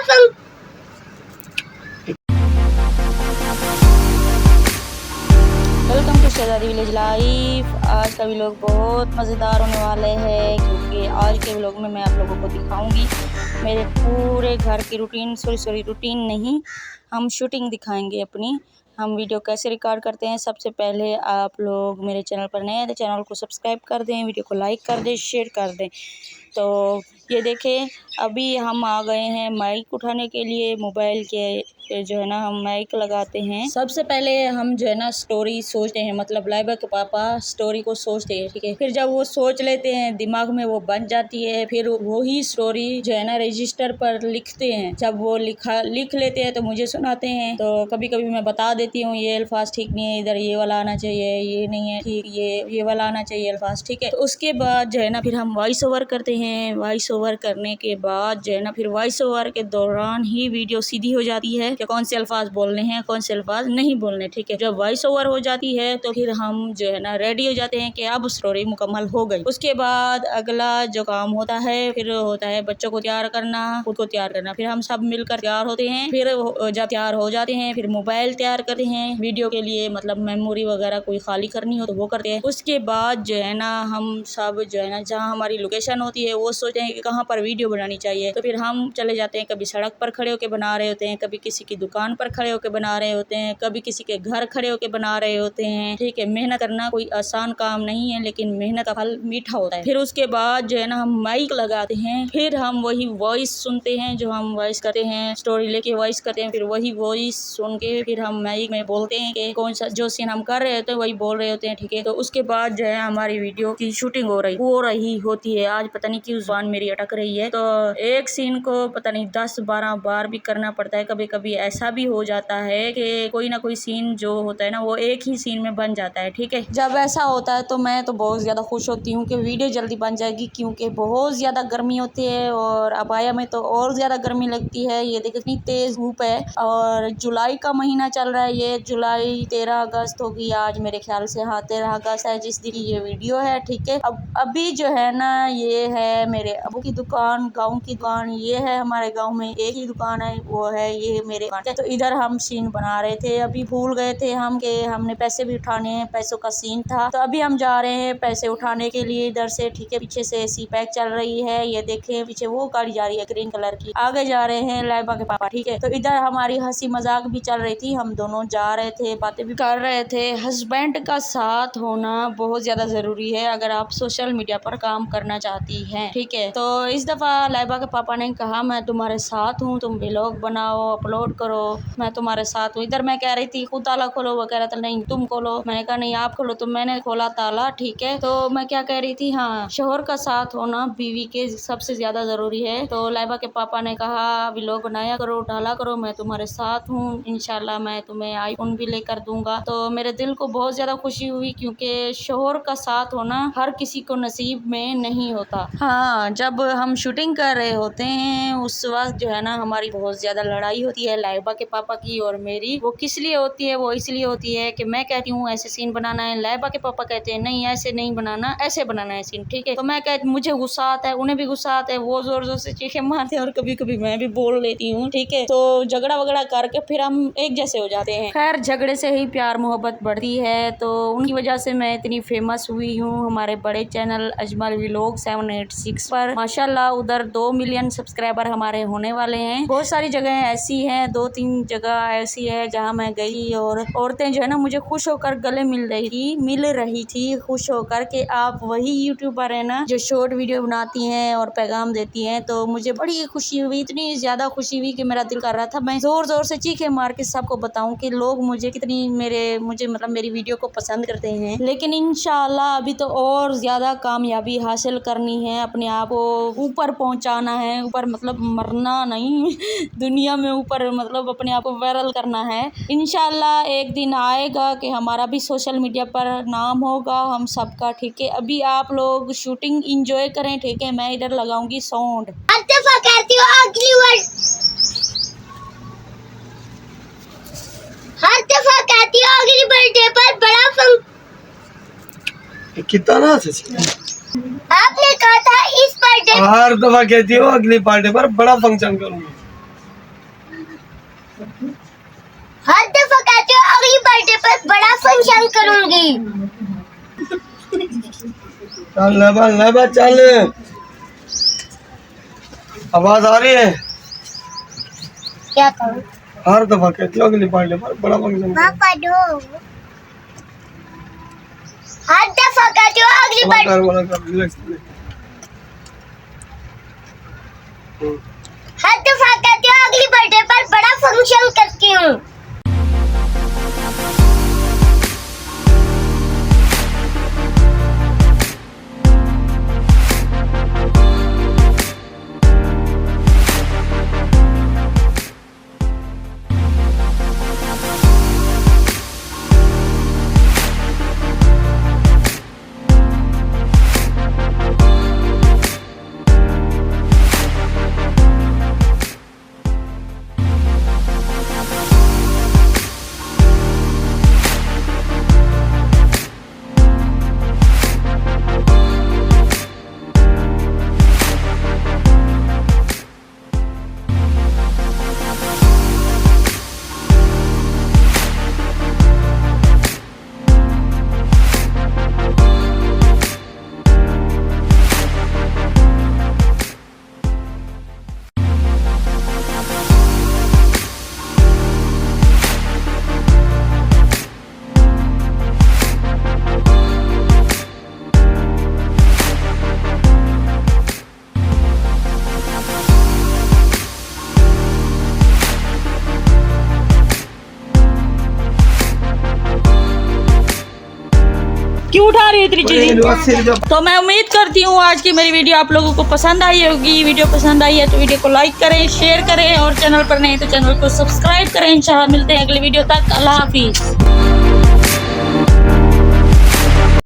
Welcome to Shahzadi village life. आज का vlog बहुत मज़ेदार होने वाले हैं क्योंकि आज के व्लॉग में मैं आप लोगों को दिखाऊंगी मेरे पूरे घर की रूटीन। रूटीन नहीं, हम शूटिंग दिखाएंगे अपनी। हम वीडियो कैसे रिकॉर्ड करते हैं। सबसे पहले आप लोग मेरे चैनल पर नए हैं तो चैनल को सब्सक्राइब कर दें, वीडियो को लाइक कर दें, शेयर कर दें। तो ये देखें, अभी हम आ गए हैं माइक उठाने के लिए। मोबाइल के जो है ना हम माइक लगाते हैं। सबसे पहले हम जो है ना स्टोरी सोचते हैं, मतलब लाइबा के पापा स्टोरी को सोचते हैं, ठीक है। फिर जब वो सोच लेते हैं दिमाग में वो बन जाती है, फिर वही स्टोरी जो है ना रजिस्टर पर लिखते हैं। जब वो लिख लेते हैं तो मुझे सुनाते हैं। तो कभी कभी मैं बता देती हूँ ये अल्फाज ठीक नहीं है, इधर ये वाला आना चाहिए, ये नहीं है ठीक, ये वाला आना चाहिए अल्फाज, ठीक है। तो उसके बाद जो है ना फिर हम वॉइस ओवर करते हैं। वॉइस ओवर करने के बाद जो है ना फिर वॉइस ओवर के दौरान ही वीडियो सीधी हो जाती है कि कौन से अल्फाज बोलने हैं, कौन से अल्फाज नहीं बोलने, ठीक है। जब वॉइस ओवर हो जाती है तो फिर हम जो है ना रेडी हो जाते हैं कि अब स्टोरी मुकम्मल हो गई। उसके बाद अगला जो काम होता है फिर होता है बच्चों को तैयार करना, खुद को तैयार करना। फिर हम सब मिलकर तैयार होते हैं। फिर जब तैयार हो जाते हैं फिर मोबाइल तैयार करते हैं वीडियो के लिए, मतलब मेमोरी वगैरह कोई खाली करनी हो तो वो करते हैं। उसके बाद जो है ना हम सब जो है ना जहाँ हमारी लोकेशन होती है वो सोचते हैं कि कहाँ पर वीडियो बनानी चाहिए। तो फिर हम चले जाते हैं, कभी सड़क पर खड़े होकर बना रहे होते हैं, कभी किसी की दुकान पर खड़े होकर बना रहे होते हैं, कभी किसी के घर खड़े होकर बना रहे होते हैं, ठीक है। मेहनत करना कोई आसान काम नहीं है, लेकिन मेहनत का फल मीठा होता है। फिर उसके बाद जो है ना हम माइक लगाते हैं। फिर हम वही वॉइस सुनते हैं जो हम वॉइस करते हैं, स्टोरी लेके वॉइस करते हैं। फिर वही वॉइस सुन के फिर हम माइक में बोलते हैं कि कौन सा जो सीन हम कर रहे होते हैं वही बोल रहे होते हैं, ठीक है। तो उसके बाद जो है हमारी वीडियो की शूटिंग हो रही होती है। आज पता नहीं क्यों जुबान मेरी अटक रही है। तो एक सीन को पता नहीं 10-12 बार भी करना पड़ता है। कभी कभी ऐसा भी हो जाता है कि कोई ना कोई सीन जो होता है ना वो एक ही सीन में बन जाता है, ठीक है। जब ऐसा होता है तो मैं तो बहुत ज़्यादा खुश होती हूँ कि वीडियो जल्दी बन जाएगी, क्योंकि बहुत ज़्यादा गर्मी होती है और अबाया में तो और ज़्यादा गर्मी लगती है। ये देखो कितनी तेज़ धूप है और जुलाई का महीना चल रहा है। ये जुलाई 13 अगस्त होगी आज मेरे ख्याल से। हाँ, 13 अगस्त है जिस दिन ये वीडियो है, ठीक है। अब अभी जो है ना ये है मेरे अबू की दुकान, गाँव की दुकान। ये है हमारे गाँव में एक ही दुकान है, वो है ये मेरे दुकान। तो इधर हम सीन बना रहे थे। अभी भूल गए थे हम कि हमने पैसे भी उठाने हैं, पैसों का सीन था। तो अभी हम जा रहे हैं पैसे उठाने के लिए इधर से, ठीक है। पीछे से सी पैक चल रही है, ये देखे पीछे वो गाड़ी जा रही है ग्रीन कलर की। आगे जा रहे हैं लाइबा के पापा, ठीक है। तो इधर हमारी हंसी मजाक भी चल रही थी, हम दोनों जा रहे थे, बातें भी कर रहे थे। हस्बैंड का साथ होना बहुत ज्यादा जरूरी है अगर आप सोशल मीडिया पर काम करना चाहती हैं, ठीक है। तो इस दफा लाइबा के पापा ने कहा मैं तुम्हारे साथ हूँ, तुम व्लॉग बनाओ, अपलोड करो, मैं तुम्हारे साथ हूँ। इधर मैं कह रही थी खुद ताला खोलो, वो कह रहा था नहीं तुम खोलो। मैंने कहा नहीं आप खोलो, तो मैंने खोला ताला, ठीक है। तो मैं क्या कह रही थी, हाँ, शोहर का साथ होना बीवी के सबसे ज्यादा जरूरी है। तो लाइबा के पापा ने कहा व्लॉग बनाया करो, डाला करो, मैं तुम्हारे साथ हूँ, इंशाल्लाह मैं तुम्हें आईफोन भी लेकर दूंगा। तो मेरे दिल को बहुत ज्यादा खुशी हुई क्योंकि शोहर का साथ होना हर किसी को नसीब में नहीं होता। हाँ, जब हम शूटिंग कर रहे होते हैं उस वक्त जो है ना हमारी बहुत ज्यादा लड़ाई होती है लाइबा के पापा की और मेरी। वो किस लिए होती है? वो इसलिए होती है कि मैं कहती हूँ ऐसे सीन बनाना है, लाइबा के पापा कहते हैं नहीं ऐसे नहीं बनाना, ऐसे बनाना है सीन, ठीक है। तो मैं कहती, मुझे गुस्सा आता है, उन्हें भी गुस्सा आता है, वो जोर जोर से चीखें मारते हैं और कभी कभी मैं भी बोल लेती हूँ, ठीक है। तो झगड़ा वगड़ा करके फिर हम एक जैसे हो जाते हैं। खैर झगड़े से ही प्यार मोहब्बत बढ़ती है, तो उनकी वजह से मैं इतनी फेमस हुई हूँ हमारे बड़े चैनल अजमल व्लॉग 786 पर। माशाल्लाह उधर 2 मिलियन सब्सक्राइबर हमारे होने वाले हैं। बहुत सारी जगह ऐसी हैं, 2-3 जगह ऐसी है जहाँ मैं गई और औरतें जो है ना मुझे खुश होकर गले मिल रही थी खुश होकर कि आप वही यूट्यूबर है ना जो शॉर्ट वीडियो बनाती हैं और पैगाम देती हैं। तो मुझे बड़ी खुशी हुई, इतनी ज्यादा खुशी हुई कि मेरा दिल कर रहा था मैं जोर जोर से चीखे मार के सबको बताऊं कि लोग मुझे कितनी मुझे मतलब मेरी वीडियो को पसंद करते हैं। लेकिन इंशाल्लाह अभी तो और ज्यादा कामयाबी हासिल करनी है, अपने आप को ऊपर पहुंचाना है, ऊपर मतलब मरना नहीं दुनिया में ऊपर मतलब अपने आप को वायरल करना है। इंशाल्लाह एक दिन आएगा कि हमारा भी सोशल मीडिया पर नाम होगा हम सबका, ठीक है। अभी आप लोग शूटिंग इंजॉय करें, ठीक है। मैं इधर लगाऊंगी साउंड। हर दफा कहती हो अगली बर्थडे पर बड़ा कितना ना आपने कहा था इस बर्थडे हर दफा कहती हो अगली पार्टी पर बड़ा फंक्शन करूंगी। हर दफा कहती हो अगली बर्थडे पर बड़ा फंक्शन करूंगी। चल लेबा चल। आवाज आ रही है? क्या करूं? हर दफा कहती हो अगली बर्थडे पर बड़ा फंक्शन। पापा दो। हर दफा कहती हो अगली बर्थडे। रिलैक्स। हर दफा कहती हो अगली बर्थडे पर बड़ा फंक्शन करती हूँ। क्यों उठा रही है इतनी चीजें? तो मैं उम्मीद करती हूँ आज की मेरी वीडियो आप लोगों को पसंद आई होगी। वीडियो पसंद आई है तो वीडियो को लाइक करें, शेयर करें और चैनल पर नहीं तो चैनल को सब्सक्राइब करें। इंशाल्लाह मिलते हैं अगली वीडियो तक। अल्लाह हाफिज।